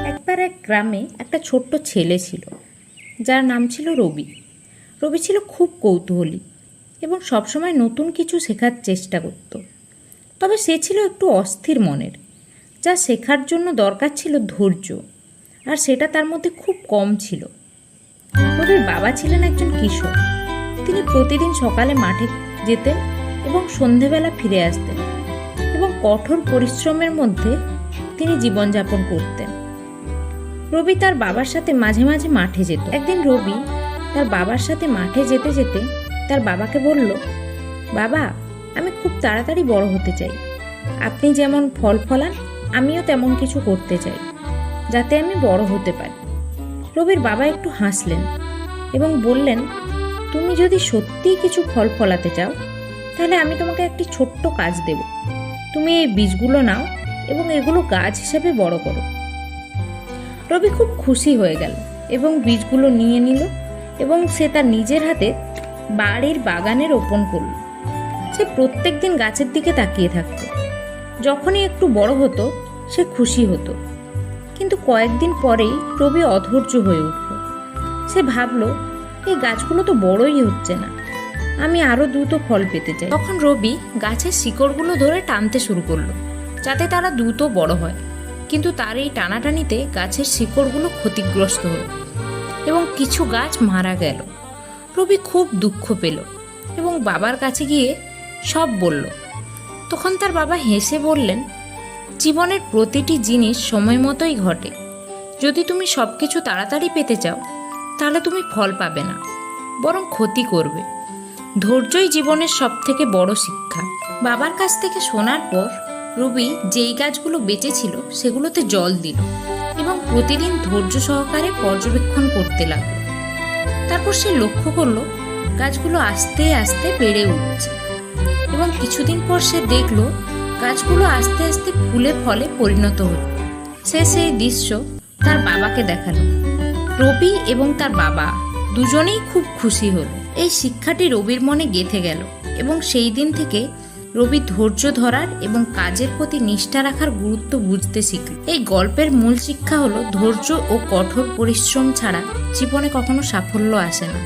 একবার এক গ্রামে একটা ছোট্ট ছেলে ছিল, যার নাম ছিল রবি। রবি ছিল খুব কৌতূহলী এবং সবসময় নতুন কিছু শেখার চেষ্টা করত। তবে সে ছিল একটু অস্থির মনের। যা শেখার জন্য দরকার ছিল ধৈর্য, আর সেটা তার মধ্যে খুব কম ছিল। রবির বাবা ছিলেন একজন কৃষক। তিনি প্রতিদিন সকালে মাঠে যেতেন এবং সন্ধেবেলা ফিরে আসতেন, এবং কঠোর পরিশ্রমের মধ্যে তিনি জীবনযাপন করতেন। রবি তার বাবার সাথে মাঝে মাঝে মাঠে যেত। একদিন রবি তার বাবার সাথে মাঠে যেতে যেতে তার বাবাকে বলল, বাবা, আমি খুব তাড়াতাড়ি বড় হতে চাই। আপনি যেমন ফল ফলান, আমিও তেমন কিছু করতে চাই, যাতে আমি বড় হতে পারি। রবির বাবা একটু হাসলেন এবং বললেন, তুমি যদি সত্যিই কিছু ফল ফলাতে চাও, তাহলে আমি তোমাকে একটি ছোট্ট কাজ দেব। তুমি এই বীজগুলো নাও এবং এগুলো গাছ হিসেবে বড় করো। রবি খুব খুশি হয়ে গেল এবং বীজগুলো নিয়ে নিল এবং সে তার নিজের হাতে বাড়ির বাগানে রোপণ করল। সে প্রত্যেক দিন গাছের দিকে তাকিয়ে থাকত। যখনই একটু বড় হতো, সে খুশি হতো। কিন্তু কয়েকদিন পরেই রবি অধৈর্য হয়ে উঠল। সে ভাবল, এই গাছগুলো তো বড়ই হচ্ছে না, আমি আরও দ্রুত ফল পেতে চাই। তখন রবি গাছের শিকড়গুলো ধরে টানতে শুরু করলো, যাতে তারা দ্রুত বড় হয়। কিন্তু তার এই টানাটানিতে গাছের শিকড়গুলো ক্ষতিগ্রস্ত হলো এবং কিছু গাছ মারা গেল। রবি খুব দুঃখ পেল এবং বাবার কাছে গিয়ে সব বলল। তখন তার বাবা হেসে বললেন, জীবনের প্রতিটি জিনিস সময় মতোই ঘটে। যদি তুমি সব কিছু তাড়াতাড়ি পেতে চাও, তাহলে তুমি ফল পাবে না, বরং ক্ষতি করবে। ধৈর্যই জীবনের সব থেকে বড় শিক্ষা। বাবার কাছ থেকে শোনার পর রবি যেই গাছগুলো বেঁচে ছিল সেগুলোতে জল দিল এবং প্রতিদিন ধৈর্য সহকারে পর্যবেক্ষণ করতে লাগলো। তারপর সে লক্ষ্য করলো গাছগুলো আস্তে আস্তে বেড়ে উঠছে এবং কিছুদিন পর সে দেখলো গাছগুলো আস্তে আস্তে ফুলে ফলে পরিণত হচ্ছে। সে সেই দৃশ্য তার বাবাকে দেখালো। রবি এবং তার বাবা দুজনেই খুব খুশি হলো। এই শিক্ষাটি রবির মনে গেঁথে গেল এবং সেই দিন থেকে রবি ধৈর্য ধরার এবং কাজের প্রতি নিষ্ঠা রাখার গুরুত্ব বুঝতে শিখল। এই গল্পের মূল শিক্ষা হলো, ধৈর্য ও কঠোর পরিশ্রম ছাড়া জীবনে কখনো সাফল্য আসে না।